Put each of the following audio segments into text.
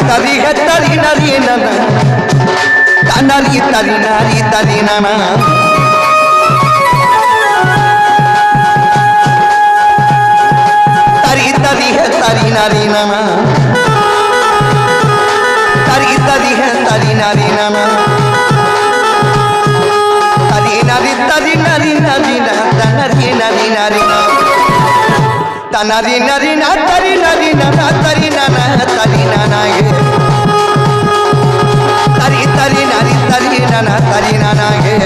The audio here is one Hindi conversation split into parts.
tari he tari nari nana tanari tari nari tari nana tari tari he tari nari nana tari tari he tari nari nana tari nari tari nari nari tanari nari nari tanari nari na tari nari nana tari nana tari nana ge tari tari nari tari nana tari nana ge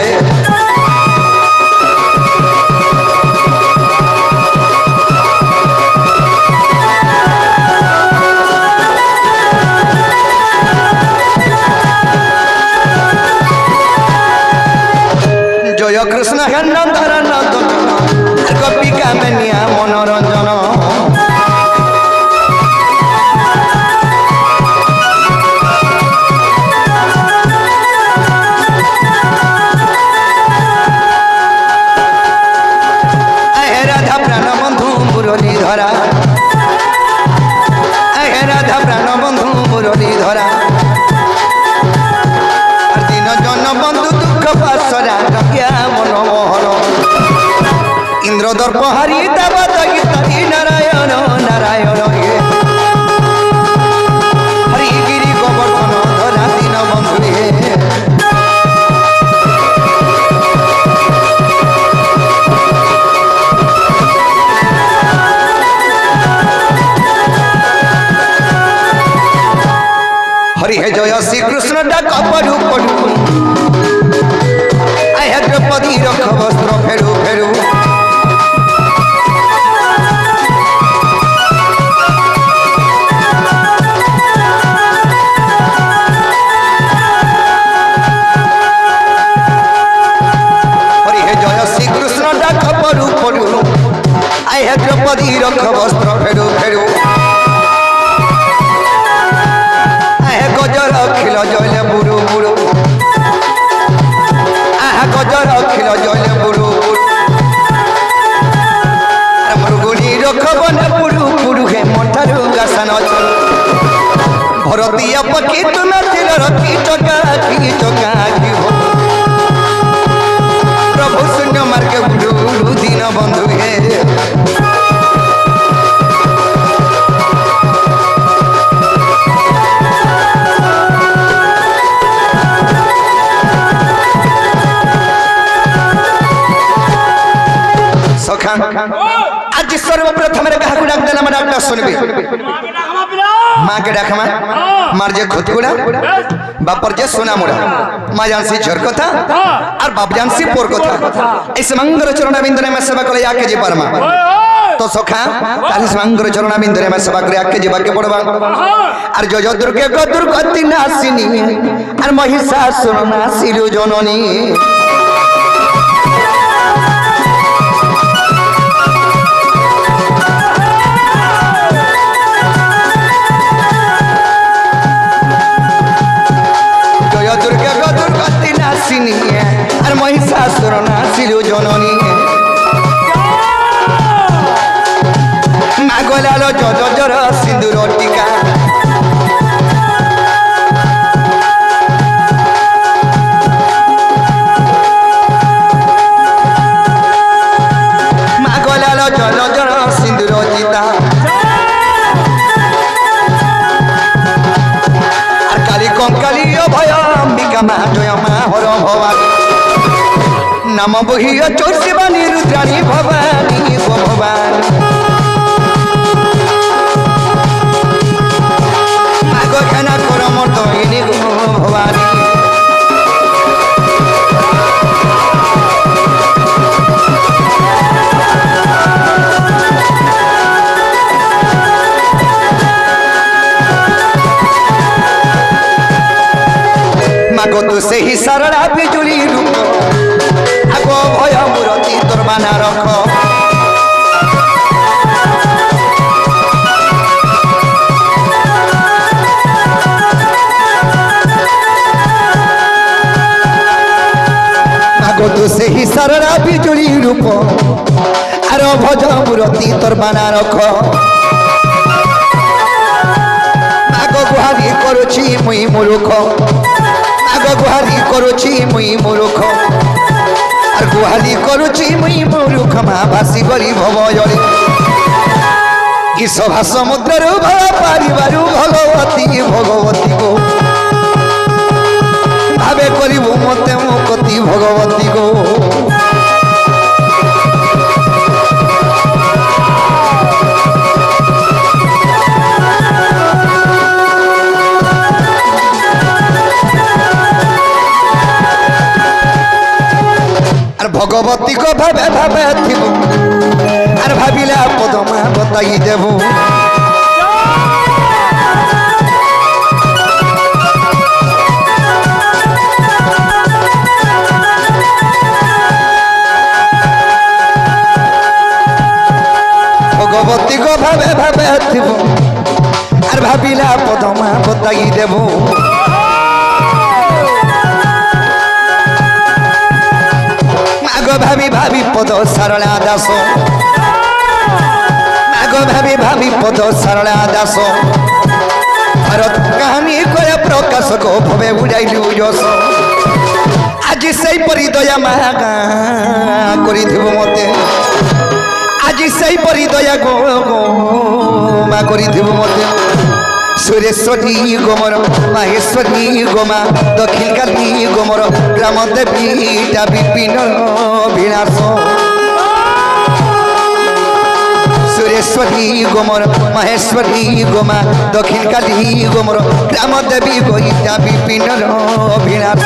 জয় কৃষ্ণ হেন ধরন গোপী কামিনিয়া মনোরঞ্জন রাধা প্রাণ বন্ধু মুরলী ধরা রাধা প্রাণ বন্ধু মুরলী ধরা দিন জন বন্ধু দুঃখ পাশরা রকিয়া মনোমোহন ইন্দ্র দর্প হারি দেবত গীতি নারায়ণ নারায়ণ হরিগিরি গোবর্ধন ধরা দিন বন্ধু হরি হে জয় শ্রীকৃষ্ণ ডাক পড়ু পড়ু আয় দ্রৌপদী রক্ষ বস্ত্র ফেরু ফেরু হরি হে জয় শ্রীকৃষ্ণ ডাক পড়ু পড়ু আয় দ্রৌপদী রক্ষ বস্ত্র ফেরু ফেরু গজর খিল জলে বুড়ু বুড়ু আহা গজর খিল জলে বুড়ু বুড়ু মৃগুড়ি রখবনে পুরু পুরু হে মঠারু গাছান ভরতীয় পক্ষী তুমি ছিল রকি চকা কি প্রভু শূন্য মার্গে বুড়ু দিন বন্ধু হে आज सर्वप्रथम क्या डाक देना मैं डाक्टर सुनबी माँ के डाकमा मार जे खुदगुड़ा बापर जे सोना मुड़ा माँ जानसी झर कथा और बाप जानसी पोर कथा इस मंगल चरण बिंदु में सेवा करे आके जी परमा तो सखा ताली मंगल चरण बिंदु में सेवा करे आके जीवा के पड़वा और जो जो दुर्गे को दुर्गति नासिनी और महिषासुर नासिलु जननी और महिषासुर नासिलु जननी मागलालो जज जर सिंदूर टीका मागलालो जज जर सिंदूर चिता और काली कंकाली भय अंबिका मा जय मा हर भवानी नाम बहिया चोर शिवानी रुद्राणी भवानी गो भवानी मागो खाना कर मर्दयिनी गो भवानी मागो तू से ही सरला बिजुली रूप आगो भय मूर्ति तोर माना रख मागो तू से ही सरला बिजुली रूप आर भज मूर्ति तोर माना रख मागो गुहारी କରୁଛି ମୁଇଁ ମୂର୍ଖ ମାଗ ଗୁହାରି କରୁଛି ମୁଇଁ ମୂର୍ଖ আর গুহালি করুছি মুই মূর্খ মা ভাসি গরি ভবজলে ই সভা সমুদ্রের ভাড়া পারিবারু ভগবতী ভগবতী গো ভাবে করিবু মতে মুকতি ভগবতী গো ভগবতী কো ভাবে ভাবে থিব আর ভাবিলা পদমা বতাই দেব ভগবতী কো ভাবে ভাবে থিব আর ভাবিলা পদমা বতাই দেব ভাবি ভাবি পদ সারলা দাস মাগ ভাবি ভাবি পদ সারলা দাস ভারত কাহিনী করে প্রকাশ গো ভবে উড়াইলু যশ আজি সেই পরি দয়া মাগা করিথিব মতে আজি সেই পরি দয়া গো মা করিথিব মতে সুরেশ্বরী গোমর মাহেশ্বরী গোমা দক্ষিণ কালী গোমর গ্রাম দেবীটা বিপিন বিনাশ সুরেশ্বরী গোমর মাহেশ্বরী গোমা দক্ষিণ কালী গোমর গ্রাম দেবী গইটা বিপিন বিনাশ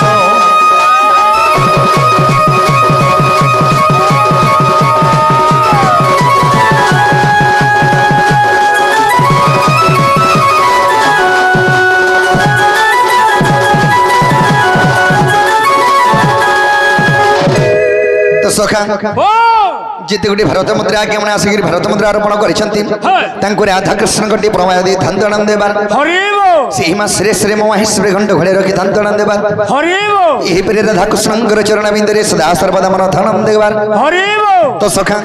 तो सखा जिते गोटे भारत मुद्रा आज्ञा मैंने आसिक भारत मुद्रा अर्पण कर राधा कृष्ण गोटे प्रमाय दे धांतण देवार से श्रे श्रे महेश्वरी घंट घड़े रखी धांतण देवार यही राधा कृष्ण चरण बिंदे सदा सर्वदा मन धन देवार तो सखा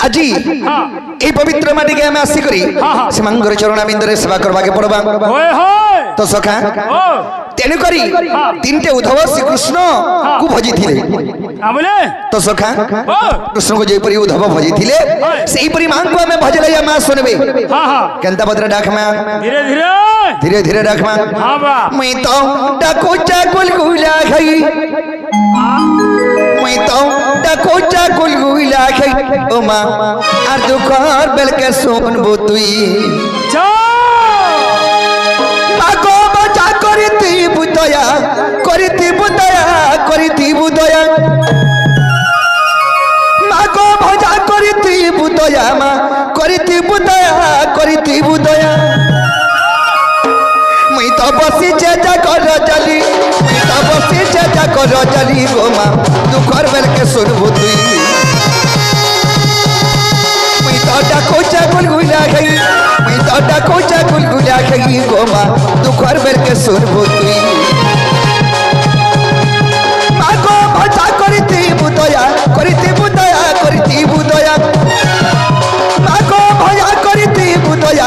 आज ये पवित्र माटी के आम आसिक चरण बिंदे सेवा करवा के पड़वा तो सखा तेणुक तीनटे उद्धव श्रीकृष्ण को भजी तो सखा कृष्ण को जयपरी उद्धव भजी से मां को आम भजले मां सुनबे केनता पत्र डाक मां धीरे धीरे धीरे धीरे डाक मां मैं तो डाको चाकुल गुला खाई मैं तो डाको चाकुल गुला खाई ओ मां आर दुखर बेल के सुनबो तुई करिती बुदया मागो भजा करिती बुदया मा करिती बुदया मुई तो बसी जेजा कर चली मुई तो बसी जेजा कर चली गो मा दुखर बेल के सुनबो तुई मुई तो डाको चाकुल गुला खाई मुई तो डाको चाकुल गुला खाई गो मा दुखर बेल के सुनबो तुई मागो भजा करिती बुदया मागो भजा करिती बुदया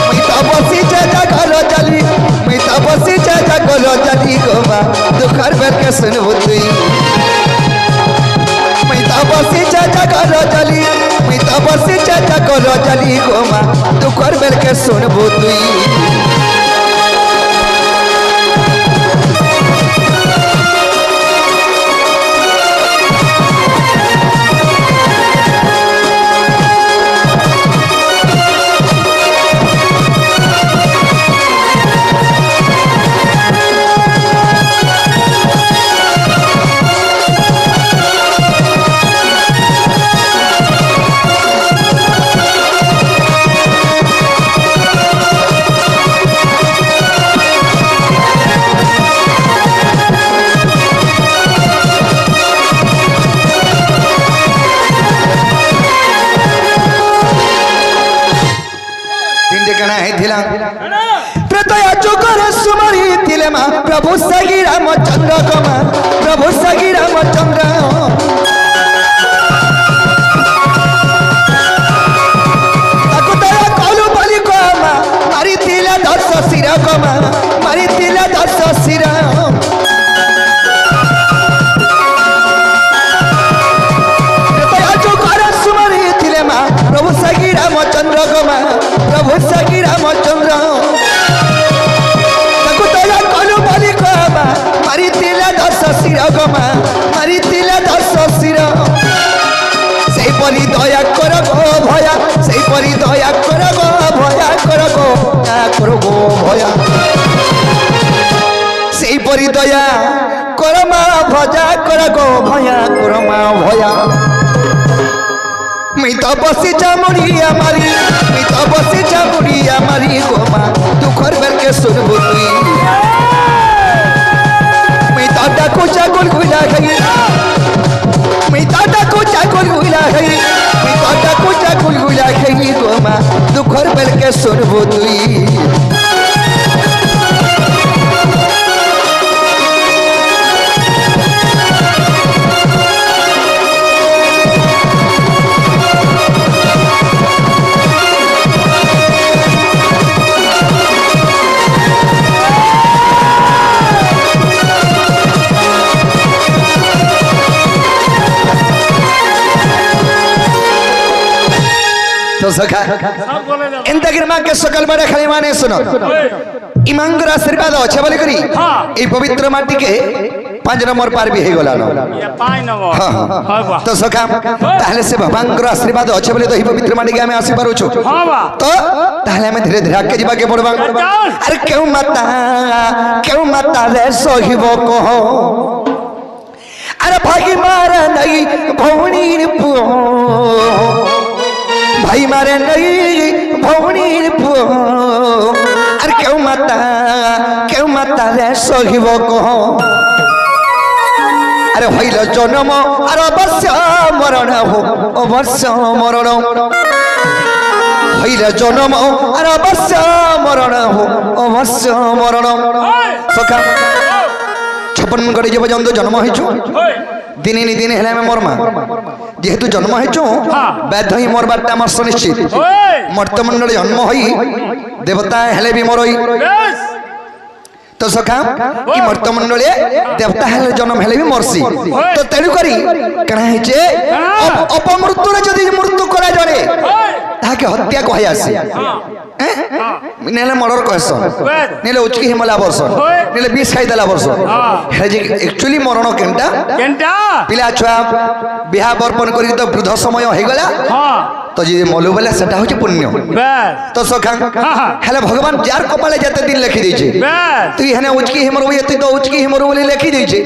मुई तो बसी जेजा घर चली मुई तो बसी जेजा घर चली गो मा दुखर बेल के सुनबो तुई मुई तो बसी जेजा घर चली मुई तो बसी जेजा घर चली गो मा दुखर बेल के सुनबो तुई प्रभु सगी रामचंद्र कमा प्रभु सगी रामचंद्र सुर गमा प्रभु सखी रामचंद्र ताकू दया कलु बोली कहबा मारी तिला 10 शिर गमा मारी तिला 10 शिर सेई परी दया कर गो भया सेई परी दया कर गो भया कर गो भया सेई परी दया कर मा भजा कर गो भया कर मा भया मी तो बसी चामुड़िया मारी मी तो बसी चामुड़िया मारी गोमा दुखर बेर के सुनबो तुई मी तो डाकू चाकुल गुला गई मी तो डाकू चाकुल गुला गई मी तो डाकू चाकुल गुला गई गोमा दुखर बेर के सुनबो तुई तो सखा इंता गिरमा के सकल बड़े खाली माने सुनो इमांगर आशीर्वाद अच्छे बोली करी ये पवित्र माटी के 5 नंबर पार भी है गोला नो ये 5 नंबर हां तो सखा ताहले से भगवानकर आशीर्वाद अच्छे बोली तो ही पवित्र माटी के हमें आशीर्वाद होचो हां बा तो ताहले हमें धीरे धीरे आगे जीवा के पड़बा अरे क्यों माता रे सोहिबो कहो अरे भागी मारा नहीं भौणी पुओ भाई मारे नहीं भौणी पुओ अरे क्यों माता रे सोहिबो कहो अरे हईल जन्म और अवश्य मरण हो अवश्य मरण हईल जन्म और अवश्य मरण हो अवश्य मरण सखा 56 गड़ी जब जंदो जन्म हेचु दिने नि दिने हेला में मरमा जेहेतु जन्म हेचु वैध ही मरबाटा मर सुनिश्चित मर्तमंडल जन्म होई देवता हेले भी मरई तो सखा कि मर्तमंडले देवता हेले जन्म हेले भी मरसी तो तेनु करी कना हेचे अपमृत्यु रे जदी मृत्यु करा जरे ताके हत्या कहै आसी नेले मर्डर कहसन नेले उचकी हिमला बरसन नेले विष खाई देला बरसन हे जे एक्चुअली मरण केनटा पिला छुआ बिहा बर्पण करी तो वृद्ध समय हो गला तो जे मलु बेला सेटा होचे पुण्य तो सखा हेले भगवान जार कपाले जते दिन लिखि दैछे तू हेने उचकी हिमर होय तू तो उचकी हिमर बोली लिखि दैछे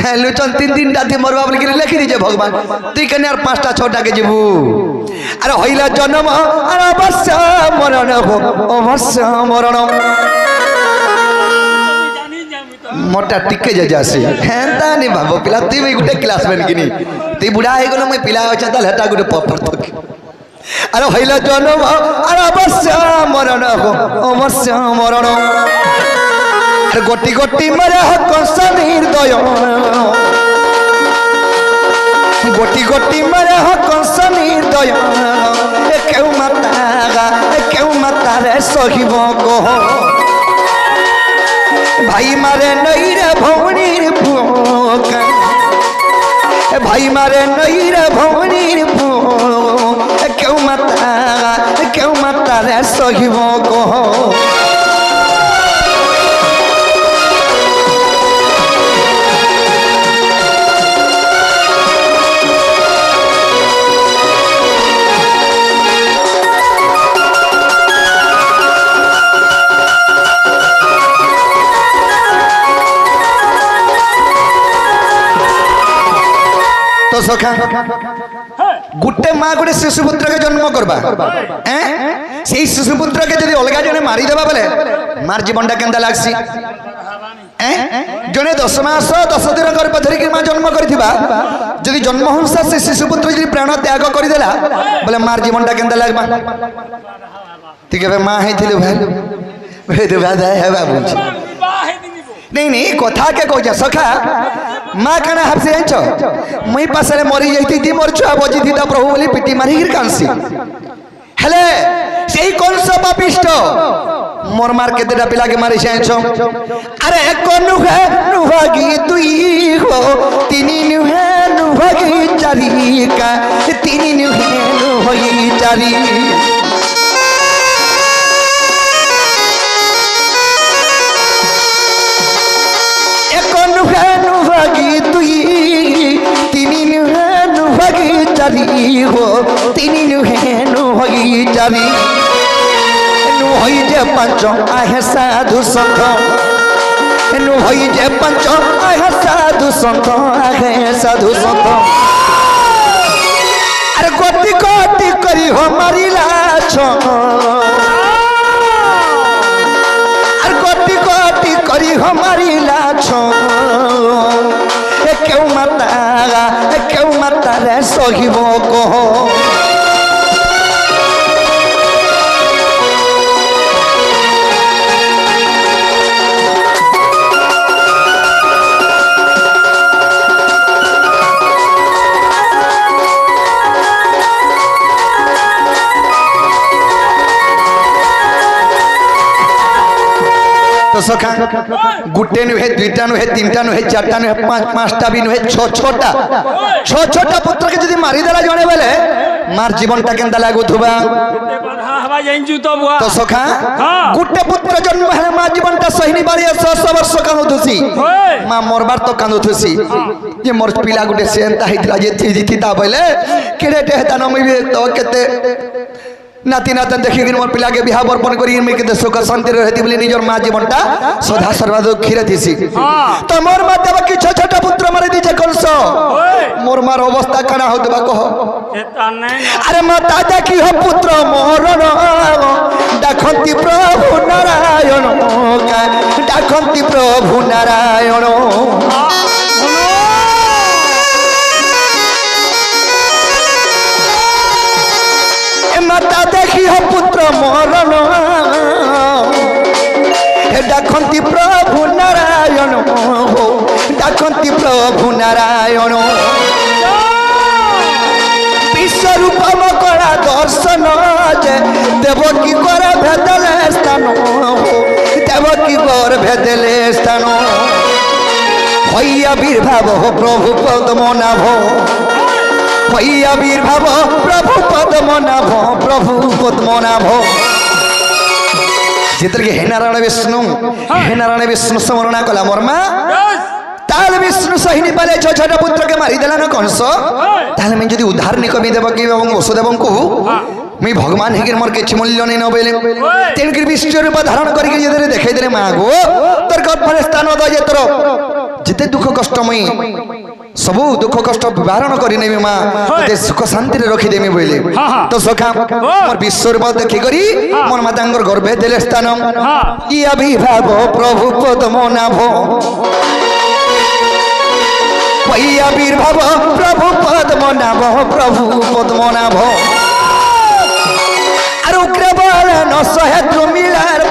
हे लुचन 3 राति मरबा बोली लिखि दैछे भगवान तू कने 5टा 6टा के जीवू अरे हइला जन्म अरे अवश्य मरण हो अवश्य मरण मोटा टिके जासी हेंता नि बाबू पिला तू भी गुटे क्लासमेट किनी तू बुढ़ा हे गलो मैं पिला अच्छा त हेटा गुटे पपर तो अरे हइला जन्म अरे अवश्य मरण हो अवश्य मरण अरे गोटी गोटी मरे कंस निर्दय गोटी गोटी मरे कंस निर्दय क्यों माता रे सहिबो कहो भाई मारे नहीं रे भौणी पुओ भाई मारे नहीं रे भौणी पुओ क्यों माता रे सहिबो कहो तो सखा गुटे माँ गोटे शिशुपुत्र के जन्म करबा से शिशुपुत्र के जब अलग जने मारी देबा बेले मार जीवन केंदा लागसी जने 10 मास 10 दिन गर्भ धरिक माँ जन्म करथिबा जदि जन्म हंसा से शिशुपुत्र जदि प्राण त्याग कर देला बोले मार जीवन केंदा लागबा ठीक है माँ हेथिले भाई तो बाधा है बाबू नहीं कथा के कह सखा माँ कना हाफसे जान मुई पासरे मरी जाती मोर छुआ बजी थी प्रभु बोली पिटी मारी कांसी हेले सेही कंस पापिष्ट मोर मार केतेटा पिला के मारी जाइछ अरे एक नुहे नुभागी दुई हो तीनी नुहे नुभागी चारी का तीनी नुहे नुभागी चारी ପୂଜାରୀ ନୁହଇ ଯେ ପାଞ୍ଚ ଆହେ ସାଧୁ ସନ୍ଥ ନୁହଇ ଯେ ପାଞ୍ଚ ଆହେ ସାଧୁ ସନ୍ଥ ଆହେ ସାଧୁ ସନ୍ଥ আরে গতি গতি করি হো মারিলা আর গতি গতি করি হো মারিলা কেউ মাতা রে সহিব কহ तो सखा गुटे नुहे दुईटा नुहे तीनटा नुहे चारटा नुहे पांचटा भी नुहे छोटा पुत्र के जदी मारी देला जणे बेले मार जीवनटा केंदा लागुथुबा तो सखा गुटे पुत्र जन्म हेले मार जीवनटा सहिनी बारी 100 वर्ष कांदुथुसी मां मोरबार तो कांदुथुसी ये मोर पिला गुटे सेंता हितला जे थीता बेले केडेटे हेता नमिबे तो केते नाती नातन देखी मोर पिला के बिहा बर्पण करी के सुख शांति रहती बोली निजर मां जीवनटा सदा सर्वदा खीर थीसी तो मोर मां देव कि छोटा पुत्र मारी दीजे कंस मोर मार अवस्था काना होतबा कह अरे माता देखी हो पुत्र मोर डाकंती प्रभु नारायण डाकंती प्रभु नारायण माता देखी हो पुत्र मरण डाकंती प्रभु नारायण हो डाकंती प्रभु नारायण विश्वरूप मकड़ा दर्शन जे देवकी कर भेदले स्थान हो देवकी कर भेदले स्थान भैया आविर्भाव हो प्रभु पद्मनाभ आविर्भाव प्रभु पद्मनाभ जितर के हे नारायण विष्णु स्मरण कला मोरमा ताल विष्णु सहिनी पाले छोटा पुत्र के मारी देला न कंस ताल में जदी उद्धार निकमी देव कि एवं वसुदेव को मी भगवान हेगिर मोर के मूल्य नहीं न बेले तेन के विष्णु रूप धारण करके जदे देखाई देले मां गो तोर गर्भरे स्थान द जे तोर जिते दुख कष्ट मई सबू दुख कष्ट वारण करी माँ सुख शांति रखी देमी बोले तो सखा मोर विश्वरूप देखी करी मोर माता गर्भे देले स्थान ई आविर्भाव प्रभु पद्मनाभ आविर्भाव प्रभु पद्मनाभ और उग्रबल न सहे द्रुमिलार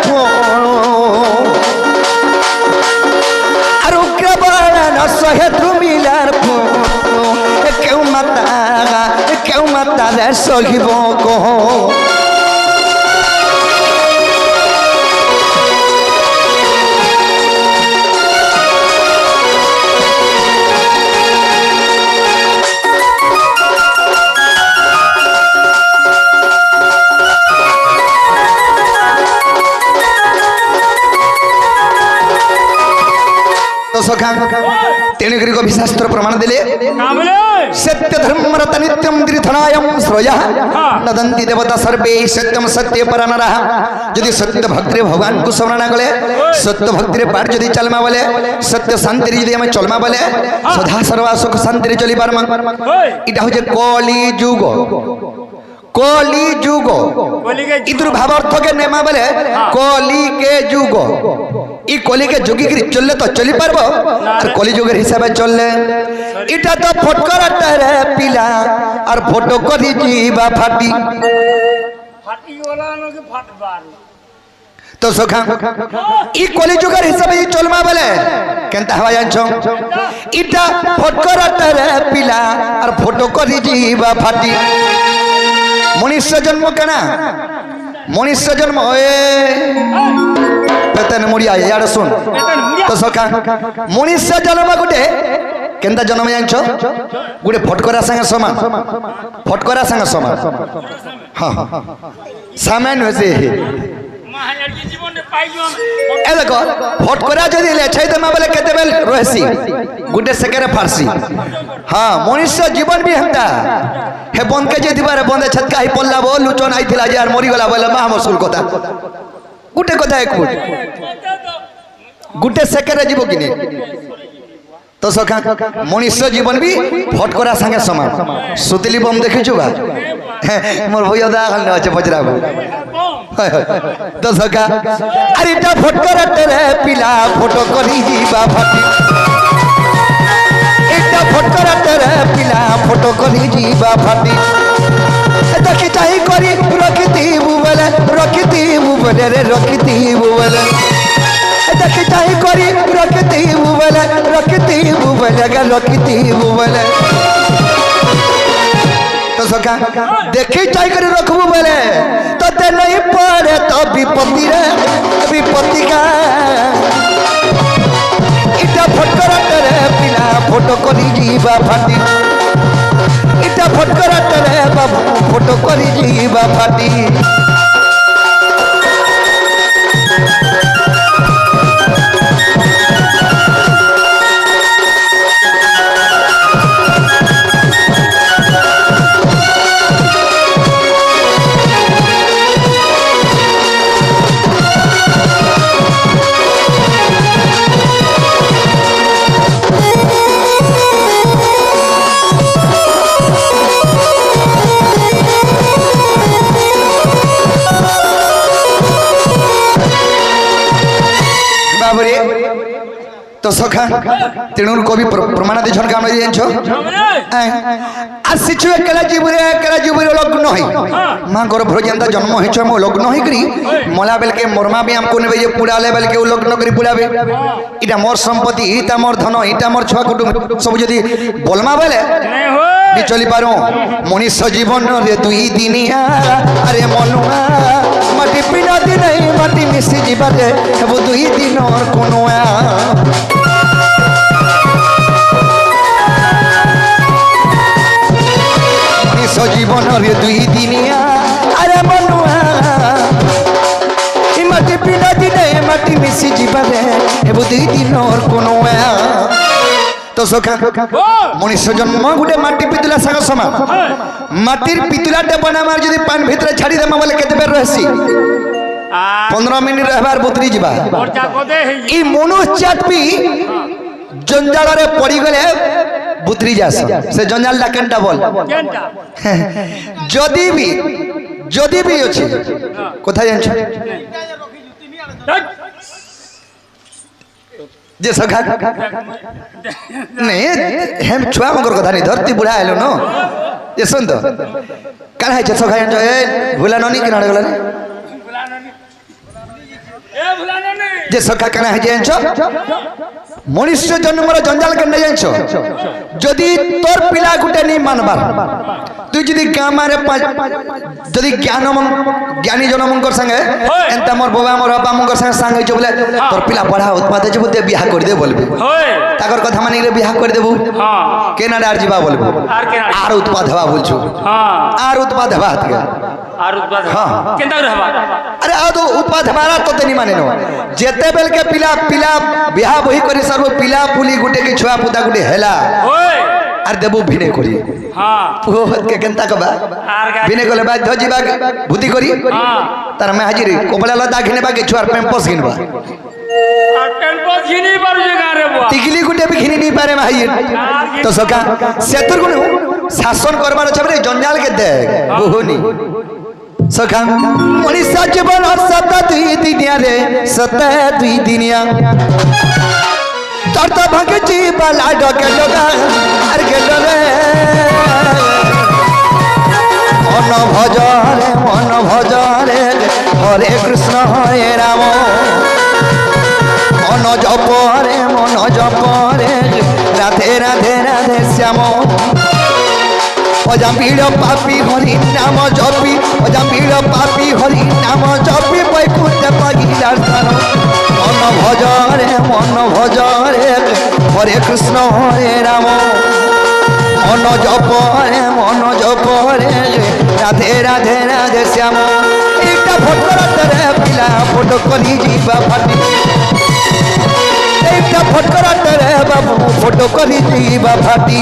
सहे द्रुमिलार केउ माता रे सहिब कह सखा तेणुकरी शास्त्र प्रमाण दिले सत्य धर्म रत नित्यम दीर्घनायम श्रोया नदंती देवता सर्वे सत्यम सत्य परानरा यदि सत्य भक्ति भगवान को स्मरण कले सत्य भक्ति पाठ यदि चलमा बोले सत्य शांति यदि हमें चलमा बोले सदा सर्वा सुख शांति चली पारमा इटा हो कली जुग कली जुग इधर भावार्थ के नेमा बोले कली के जुग ई कली के जुगी करी चलले तो चली पारबो और कली जुगर हिसाबे चलले इटा तो फटकराटा रे पिला और फोटो करी जीवा फाटी वाला नो के फटबार तो सखा ई कली जुगर हिसाबे चलमा बोले केनता हवा जानछो इटा फटकराटा रे पिला और फोटो करी जीवा फाटी मनुष्य जन्म केना मनुष्य जन्म पेतन मुड़िया यार सुन तो सखा मनुष्य जन्म गोटे केनता जन्म जानछो गोटे फटकरा संगे समान हाँ सामान्य से ए देखो फटकरा जदि लेछै त बोले केते बेल रहसी गुटे सेकेरे फारसी हां मनुष्य जीवन भी हंता हे बंद के जे दिबारे बंदे छटका ही पल्ला बो लुचन आइथिला जे यार मरि गला बोले महा मसुल कथा गुटे कथा एक गुटे सेकेरे जीवो किने तो सखा मनुष्य जीवन भी फटकरा संगे समान सुतली बम देखिछु बा मोर भैया दा हल न पजराबो तो सखा अरे ता फटकरा तेरे पिला फोटो करी जीवा फाटी एटा फटकरा तेरे पिला फोटो करी जीवा फाटी देखि चाहि करी रखती बुबले रे रखती बुबले देखि चाहि करी रखती बुबले गल रखती बुबले तो सका देखि चाहि करी रखबू बोले तो ते नहीं पड़े तो विपत्ति रे विपत्ति का इटा फटकरा तेरे पिला फोटो करी जीवा फाटी इटा फटकरा तेरे बाबू फोटो करी जीवा फाटी तो सखा तेणुर कवि प्रमाण दे झन काम जानछो आसिछु एकला जीवरे लग्न होई मां गर्भ जेंदा जन्म हेछो मो लग्न होई करी मला बेल के मोरमा भी हमको नेबे जे पुड़ा ले बेल के लग्न करी पुड़ाबे इटा मोर संपत्ति इटा मोर धन इटा मोर छुआ कुटुंब सब जदी बोलमा बेले नी चली पारो मनुष्य जीवन रे दुई दिनिया अरे मनुआ माटी पिना दिन नहीं माटी मिसी जीवारे वो दुई दिन और कोनोया जीवन रे दुई दिनिया अरे मनुआ माटी पिना दिन माटी मिसी जीवारे वो दुई दिन और कोनोया तो सखा मनुष्य जन्म गुटे माटी पितुला संग समान माटिर पितुलाटे बना मार जदी पान भितर छाड़ी देमा बोले केते बेर रहसी 15 मिनिट रहबार बुतरी जीवा ई मनुष्य जाति जंजाल रे पड़ी गले बुतरी जास से जंजाल ला केनटा बोल जदी भी अछि कोथा जानछ जे सखा नहीं हम छुआ मगर कथा नहीं धरती बुढ़ा आलो न ये सुन तो कान है सखा जानछ ए भुला ननी किना गला रे जे सखा कान है जानछ मनुष्य जन्मर जंजाल के नहीं जानछ जदी तोर पिला गुटे नहीं मानबार तू जदी गामारे जदी ज्ञानी जनमंकर संगे एंता मोर बाबा मोर बाबा मंगर संगे संगे छ बोले तोर पिला बड़ा उत्पाद छ बुते बियाह कर दे बोलबे ताकर कथा मानि रे बियाह कर देबू केना डार जीवा बोलबू आर उत्पाद हवा बोलछु आर उत्पाद हवा आर उत्पाद हां केंदा रहबा अरे आ तो उत्पाद हमारा तो नहीं माने नो जेते बेल के पिला बियाह बही करी सर्व पिला पुली गुटे के छुआ पुता गुटे हेला आर देबू भिने करी हां ओ के केनता कबा भिने गले बाध्य जीवा भूति करी तार में हाजिर कोबला लदा घिने बाके छुआर पेम्पस घिनबा आ पेम्पस घिनी पारु जे गारे बुआ टिकली गुटे भी घिनी नहीं पारे भाई तो सका सेतुर गुण शासन करबार छबरे जंजाल के दे बहुनी सखा मनुष्य जीवन सत दुई दिनिया रे सत दुई दिनिया तोर तो भागे जीवाला डके लोगा अर गेलो रे मन भज रे हरे कृष्ण हरे राम मन जप रे राधे राधे राधे श्याम अजामिल पापी हरि नाम जपी अजामिल पापी हरि नाम जपी बैकुंठ पगिला स्थान मन भज रे हरे कृष्ण हरे राम मन जप रे राधे राधे राधे श्याम एक फटकरा तेरे पिला फोटो करी जीवा फाटी एटा फटकराटे रे बाबू फोटो करी जीवा फाटी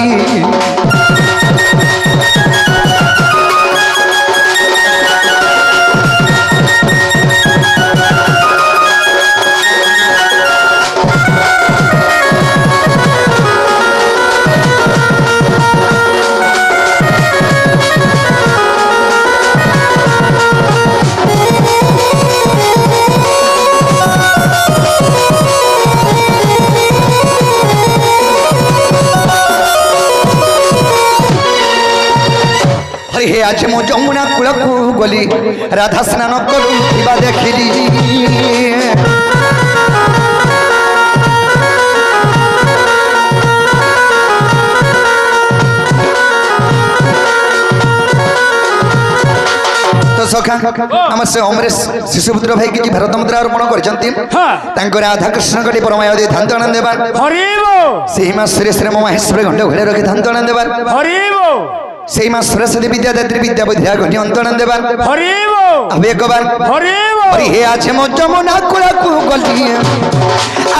हे आज मो जमुना कूल को गली राधा स्नान करुवा देखिली तो सखा आम से अमरेश शिशुपुत्र भाई कि भारत मुद्रा अर्पण कर राधा कृष्ण कटी परमाय दे धान तण देवा से माँ सुरेश मो महेश्वर घंट घड़े रखी धान तण देवा से माँ सरस्वती विद्यादात्री विद्या बुद्धिया घनी अंतरण देवा अब एक बार हे आज मो जमुना कूल को गली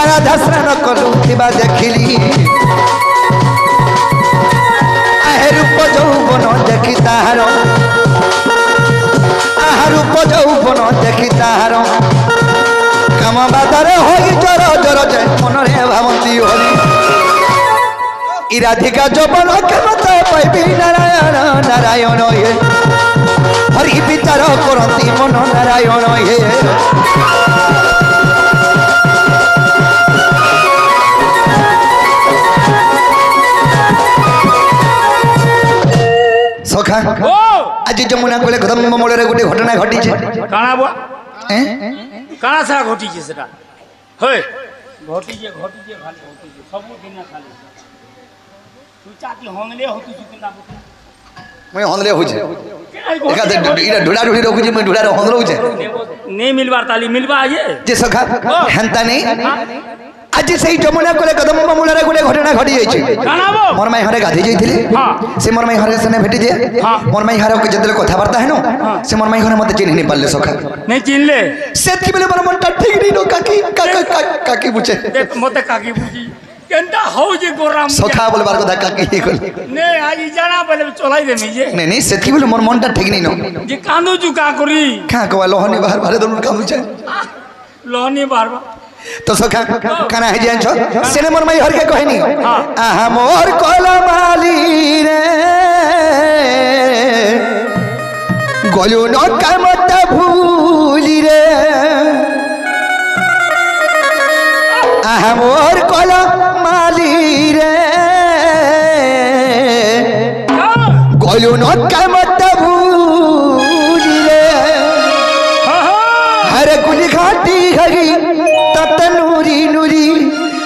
राधा स्नान करुवा देखिली आहे रूप यौवन देखी ताहार रूप यौवन देखी ताहार काम बाधारे होई जर जर जाए मनरे भावती हरि राधिका जबन केमता पाइबी नारायण नारायण हे हरि विचार करती मन नारायण हे सखा आज जमुना कूले कदम मोड़ गोटे घटना घटी काना सा घटी सेटा होय घटी सब दिन खाली तू चाची हंगले होती चिंता मैं हंगले हो छे एका इरा ढुडा ढुडी रखु छी मैं ढुडा हंगलो छे नहीं मिलबार ताली मिलबा ये जे सखा हेंता नहीं आज सही जमुना कोले कदम मूल रे गोटे घटना घटी जाई मोर माई हरे गाधी जाइथिले से मोर माई हरे सने भेटी जे मोर माई हरे के जदले कथा वार्ता है नो से मोर माई हरे मते चिन्ह नहीं पाले सखा नहीं चिन्हले सेत की बेले मोर मन ठीक नहीं नो काकी काकी पूछे मते काकी पूछी केंटा हो जे गोराम सखा बोलबार कथा काकी कोन ने आज जाना पहले चलाई दे जे नहीं सेत की बेले मोर मनटा ठीक नहीं नो जे कांदो जु का करी का कवा लोहनी बाहर बाहर दोन काम छे लोहनी बाहर तो सखा काना है जान छो सेने मोर माई हर के कहनी आहा मोर कोलमाली रे गोलू न कामत भूली रे आहा मोर कोलमाली रे गोलू न कामत भूली रे हरे गुली घाटी हरी नूरी नूरी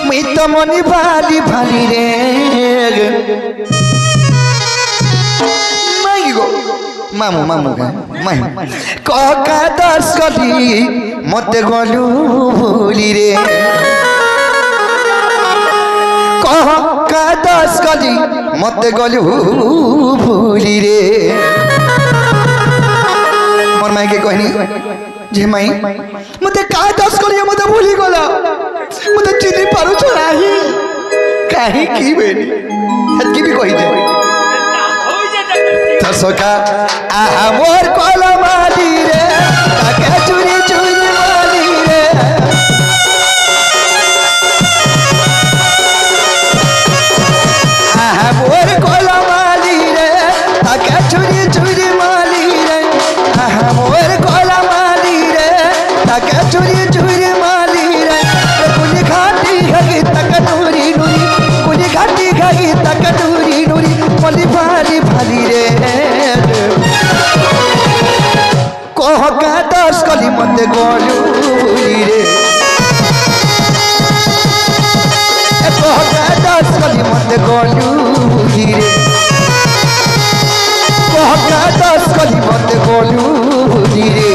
मैं तो मनी भाली भाली रे मामू मामू का मामू का दर्श कली मते गलू भूली रे का दर्श कली मते गलू भूली रे मोर माई के कहनी जे माई मते का दस करिया मते भूली गला मते चिनी पारो छोड़ाही काहे की बेनी हकी भी कहि दे तो सका आहा मोर कोला माली रे ताके चुरी चुरी माली रे आहा मोर कोला माली रे ताके चुरी चुरी माली रे आहा मोर कोला ताके चुरी चुरी माली रे कुनी घाटी गई तक नूरी नूरी कुनी घाटी गई तक नूरी नूरी मली भाली भाली रे कोह का दस कली मते गोलूरी रे कोह का दस कली मते गोलूरी रे कोह का दस कली मते गोलूरी रे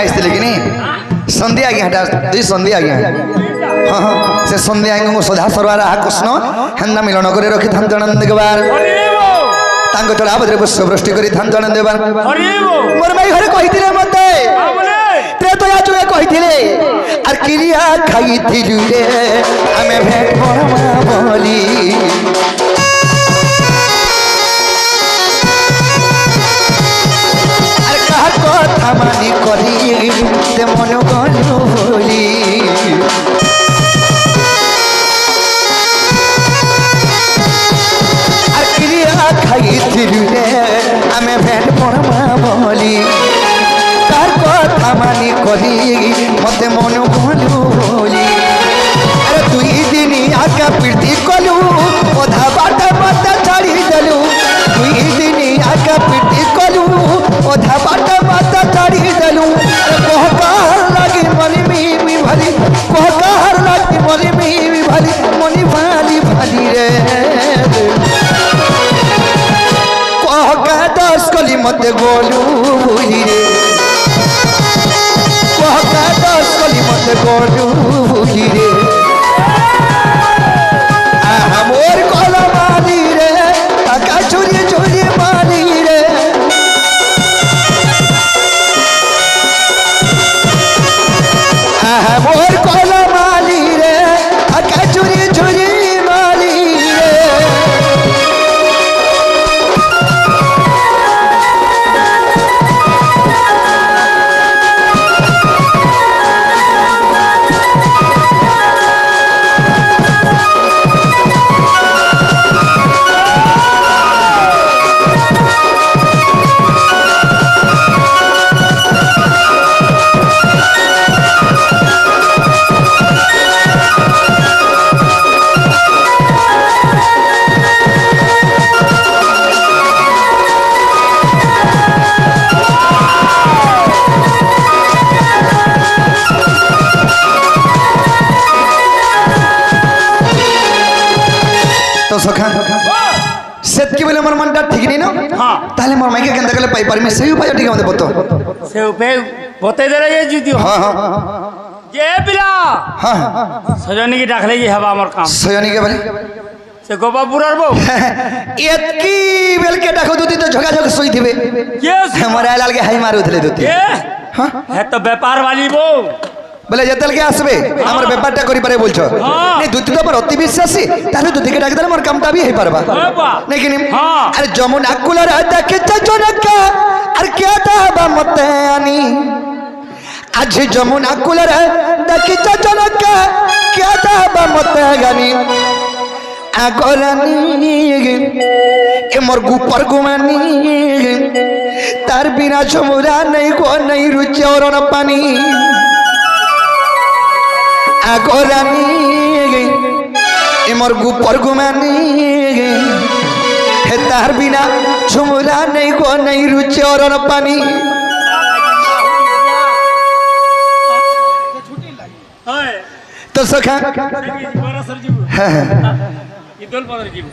आइसले कि नहीं संध्या आज्ञा हटा दुई संध्या आज्ञा हाँ हाँ से संध्या आज्ञा को सदा सरवार आ कृष्ण हेन्ना मिलन करे रखि थान जणन देबार तांको तोड़ा बद्रे पुष्प वृष्टि करी थान जणन देबार मोर भाई घरे कहिथिले मते त्रेतया जुगे कहिथिले आर क्रिया खाइथिलु रे आमे भेट परमा बोली कथा मानी करी ते मन गलु होली आर क्रिया खाइथिलु रे आमे भेट परमा बोली तार कथा मानी करी मते मन गलु होली अरे दुई दिन आका प्रीति कलु ओधा बाटा बाटा छाड़ी देलु दुई दिन आका प्रीति कलु ओधा बाटा बाटा छाड़ी देलु कहकार लागी मनी मी भली कहकार लागी मनी मी भली मनी भाली भाली रे कहका दस कली मते गोलू भूली रे कहका दस कली मते गोलू भूली रे मोर कला माली रे काका चोरी चोरी माली रे मोर कला माली रे काका चोरी चोरी माली रे तो सखा सेत की बोले मोर मनटा ठीक नहीं ना हां ताले मोर माइके केंदा गले पाई पारमी सेही उपाय ठीक मते बतो से उपाय बते दे रे ये जीती हां हां ये बिला हां सजनी की डाखले ये हवा हमर काम सजनी के बोले से गोपापुरर बो एतकी बेल के डाको दुती तो झगा झग सोई थिबे यस मोरा लाल के हाई मारू थले दुती ये हां है तो व्यापार वाली बो बोले जेतल के आसबे हमर व्यापारटा करि पारे बोलछो नै दुती तो पर अति विश्वासी ताले दुती के डाक देले मोर कामटा भी हे परबा नै कि हां अरे जमुना कुलर देखे जनका अरे क्या दाबा मते आनी आज जमुना कुलर देखे जनका क्या दाबा मते गानी आगरानी ए मोर गुपर गुमानी तार बिना जमुरा नहीं गो नहीं रुचि और न पानी आगरानी ए मोर गुपर गुमानी हे तार बिना झुमरा नहीं गो नहीं रुचि और न पानी तो सखा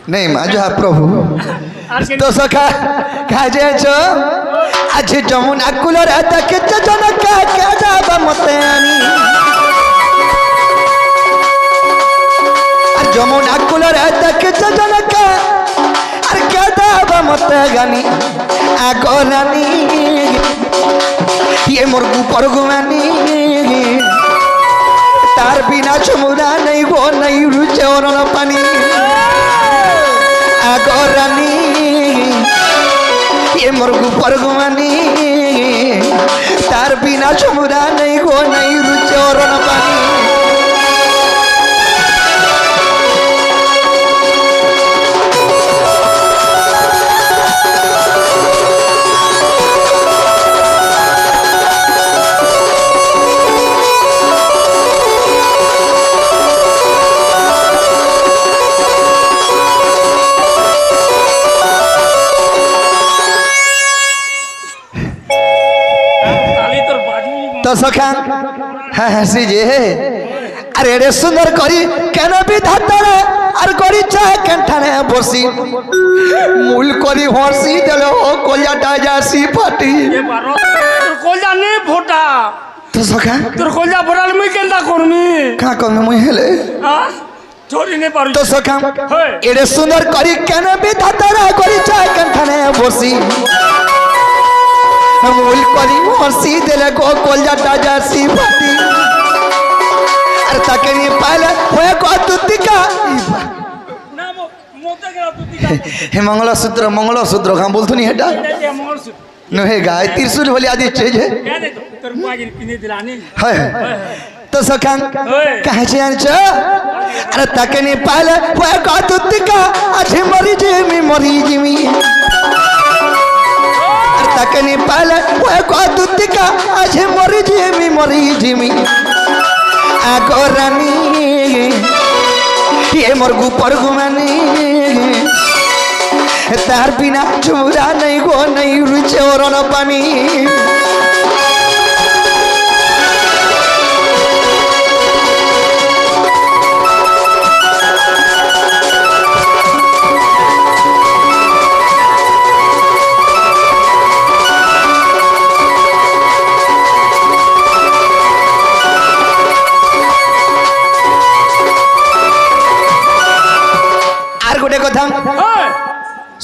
नहीं माजो प्रभु तो सखा खाजे छो आज जमुना कुलर देखे जनका क्या जाबा मते आनी जमुना कुलर देखे जनका अरे क्या दाबा मते गानी आगरानी ये मुर्गू परगुमानी तार बिना झुमरा नहीं गो नहीं रुचे और न पानी आगरानी ये मुर्गू परगुमानी तार बिना झुमरा नहीं गो नहीं रुचे और न पानी तो सखा हाँ सी जे अरे रे सुंदर करी केन भी धातरे अर करी चाहे केंठाने बसी मूल करी हरसी देलो कोलिया डाजासी फाटी ये बारो কলজা নে ফোটা তো সখা তোর কলজা ফোটালে মুই কেনটা করমি কা কমে মই হেলে চড়ি নে পারু তো সখা হয়। এড়ে সুন্দর করি কেন বিধাতারা করিছ কানখানে বসি মূল করি মরসি দেলে গো কলজাটা যাসি ফাটি আর তাকে নিয়ে পাইলে হয়ে কত দিকা না মোতে গেল তুই দিকা হে মঙ্গলসূত্র কাম বলতুনি হেটা এই মঙ্গলসূত্র নহে গায় ত্রিশূল বলি আদি চেয়ে কেন তোর বাজির কিনে দিলা নি হয় তো সখান কাছে আনছ আরে তাকে নিয়ে পাইলে হয়ে কত দিকা আছে মরি জিমি আর তাকে নিয়ে পাইলে হয়ে কত দিকা আছে মরি জিমি আগরানি ये मरगु परगु मानी तार बिना चूरा नहीं गो नहीं रुचे और न पानी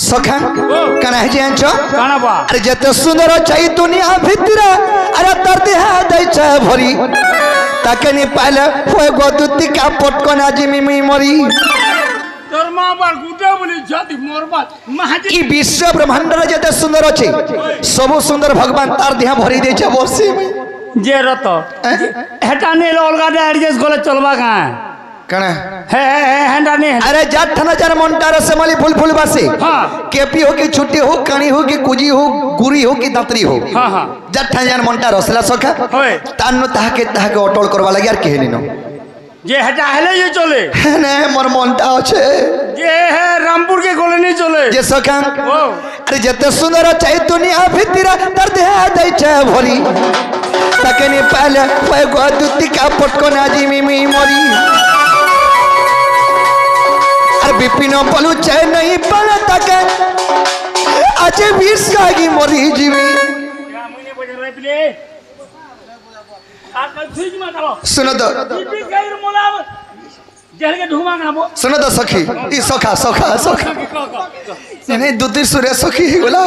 सखा कना है जानछ काना बा अरे जते सुंदर छै दुनिया भीतर अरे तर देह दै छ भरी ताके नि पाले होय गदुती का पटकना जिमी मरी তোর মা বাবার গুটে বলি যদি মরবা মাঝি ई विश्व ब्रह्मांड रे जते सुंदर अछि सब सुंदर भगवान तार देह भरी दै छ बसी যে রত হেটা নেলে অলগা দে এডজাস্ট করে চলবা কা कना हे हेंडा ने अरे जात थाना जार मंटार से माली फुल बासे हां केपी हो कि छुट्टी हो कणी हो कि कुजी हो गुरी हो कि दातरी हो हां हां जात थाना जार मंटार असला सखा होय तान्नो ताहाके अटल करवा लागि यार केहनी न যে হেটা হেলে যে চলে ने मोर मनटा আছে যে হে রামপুর के কলোনি চলে जे सखा ও अरे जते सुंदर चाहि दुनिया भीतर तर देह दै छ भरी ताके नि पाले होय गदुती का पटकना जिमी मरी और विपिन पलू चाहे नहीं पड़ा तक आज 20 की मरी जीवी মইনে বজে রইবলে আর ঠিক মা দাও सुनो तो টিপি গাইর মোলা জেলকে ঢুমা গাবো सुनो तो सखी ई सखा नहीं दूती सुरे सखी बोला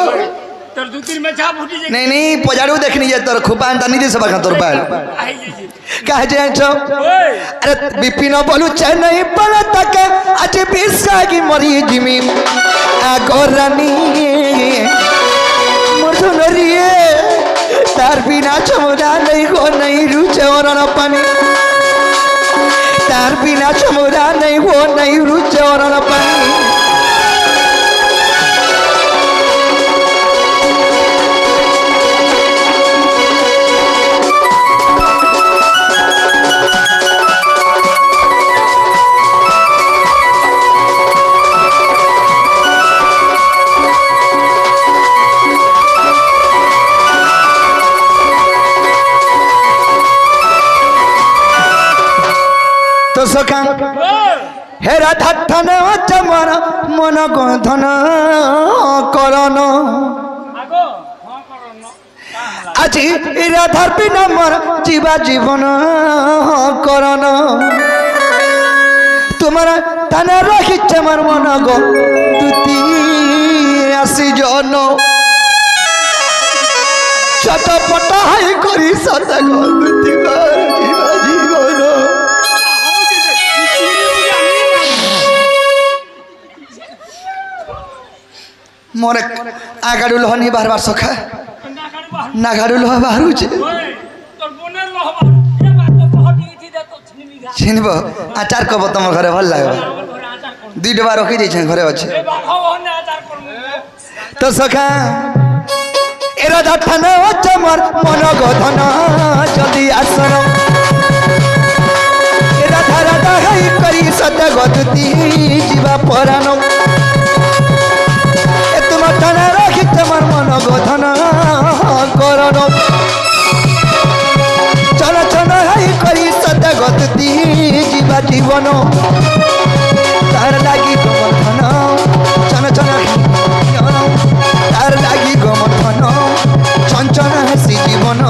তোর দুতির মেছা ফুটি যে नहीं पजाड़ू देखनी है तोर खुपान तनी दे सबका तोर बाल আই যে कह जे छो ওই अरे विपिन पलू चाहे नहीं पड़ा तक आज 20 की मरी जीवी आगोरानी मधुनरिए तार बिना चमुरा नहीं गो नहीं रुचे और न पानी तार बिना चमुरा नहीं गो नहीं रुचे और न पानी तो सखा हेरा धन चमर मन गधन करन আগো হ্যাঁ করো না আজি রাধার বিনা মর জীবা জীবন করন তোমার তানে রাখিছে আমার মন গো তুতি আসি জন চটপট হাই করি সত গো তুতি জীবা জীবন मोरे आगाड़ू लहनी बार बार सखा नागाड़ू लह बाहरुचे তোর বোনের লহবা এ বাত তো হটি গিছি দে তো ছিনি গা छिनब आचार कब तुम घरे भल लगे আচার করব 2 डब्बा रखी दै घरे अच्छे এ বাপ হনে আচার করব तो सखा एरा धन चमर मन गधन जल्दी आसन एरा धारा दहाई करी सत गदुती जीवा परानो ए तुम धन रखी तमर मन गधन करन चल चल हाई करी सत गदुती जीवा जीवन तार लागी तुम धन चल चल तार लागी गमन चंचन हसी जीवन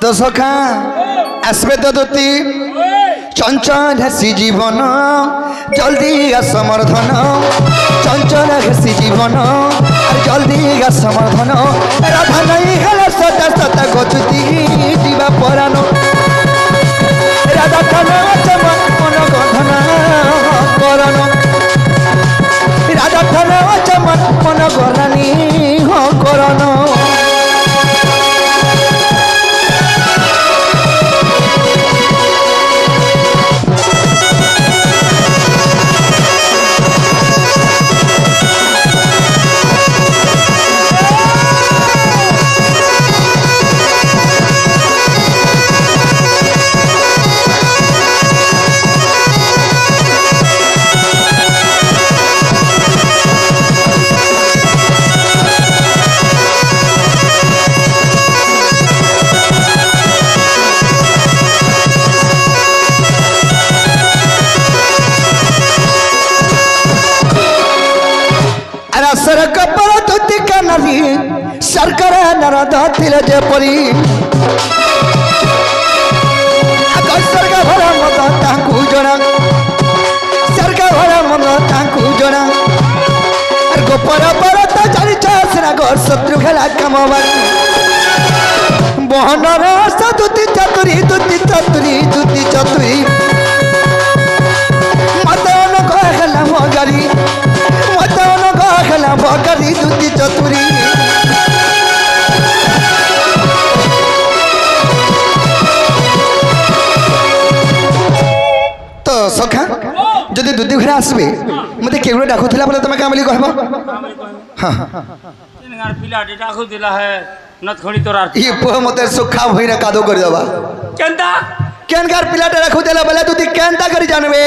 তো সখা আসবে তো দুতি চঞ্চল হাসি জীবন জলদি সমর্ধন চঞ্চল হাসি জীবন আর জলদি সমর্ধন রাধা নাই হেলা সতা সতা গচুতি দিবা পরানো রাধা খানা চমন মন গধনা করন রাধা খানা চমন মন গরানি করন सरक पर तुति कनली सरकर नरद थिले जे परी सरक भरा मत ताकू जणा सरक भरा मत ताकू जणा गोपर पर त चली छसना घर शत्रु खेला कमवा बहन रस तुति चतुरी तुति चतुरी तुति चतुरी मतन कहला मगरी मतन कहला मगरी तुति चतुरी तो सखा जदि दुदी घर आसबे मते केवड़े डाकुथिला बोले तमे का बोली कहबो हां तीन गार पिला डे डाकु दिला है नथखड़ी तोरा ये पो मते सुखा भइरा कादो कर देबा केंता केन गार पिला डे डाकु देला बोले तू केनता करी जानबे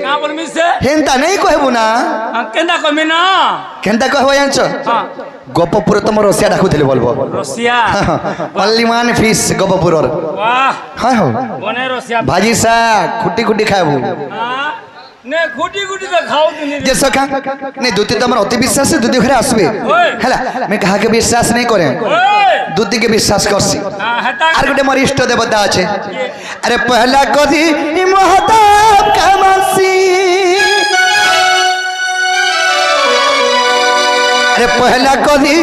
का बोल मिस से हेंता नहीं कहबो ना केंता कहबे ना केनता कहबो जानछ हां गोपपुर तुम रसिया डाकुथिले बोलबो रसिया पल्लीमान फिश गोपपुर वाह हां हो बने रसिया भाजी सा खुटी खुटी खाबो हां ने खुटी खुटी तो खाओ तू जे सखा नहीं दूती तमर अति विश्वास से दूती घरे आसबे हला मैं कहा के विश्वास नहीं करे दूती के विश्वास करसी आर गोटे मोर इष्ट देवता আছে अरे पहला कदी महताब का मासी अरे पहला कदी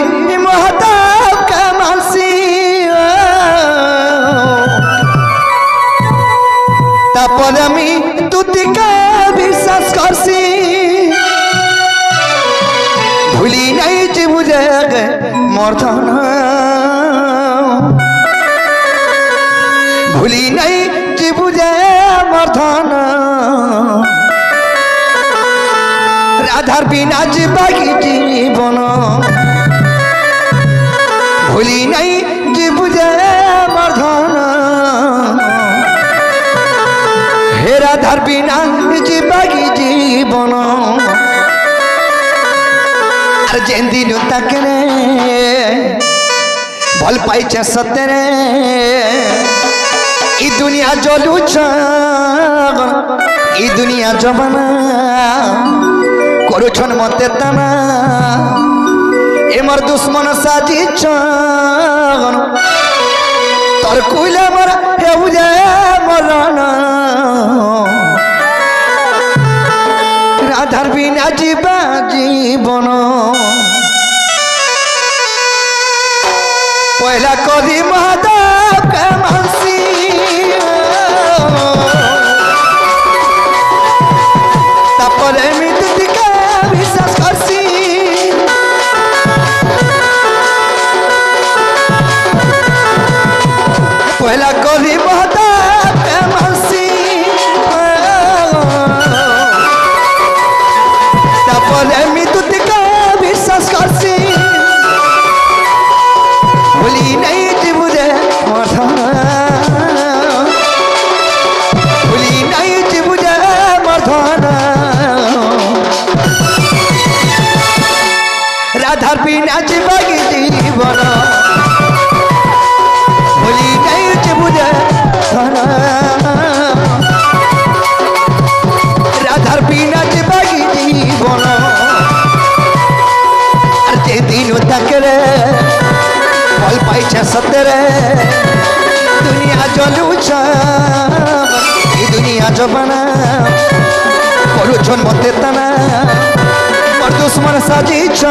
महताब का मासी तापर আমি दूती का विश्वास करसी भूली नहीं जे बुझे मर्दन भूली नहीं जे बुझे मर्दन राधार बिना जीवागी जीवन भूली नहीं जे बुझे मर्दन हे राधार बिना जीवागी जीवन আর যেন দিন তাকে রে ভাল পাইছে সতেরে এই দুনিয়া জলুছ এই দুনিয়া জবানা করুছন মতে তানা এমর দুশ্মন সাজিছ তোর কুইলা মর হেউ যে মরণ রাধার বিনা জীবা জীবন पहला कदी महादेव के मानसी तापरे मृत्यु के विश्वास करसी पहला कदी महादेव के मानसी तापरे मृत्यु के विश्वास करसी भूली नहीं जीवुरे मर्दन भूली नहीं जीवुरे मर्दन राधार बिना जीवागी जीवन भूली नहीं जीवुरे धन राधार बिना जीवागी जीवन अरे दिन तक रे फल पाइछे सतेरे चलुछ ई दुनिया जमाना करुछन मते तना मोर दुश्मन साजिछ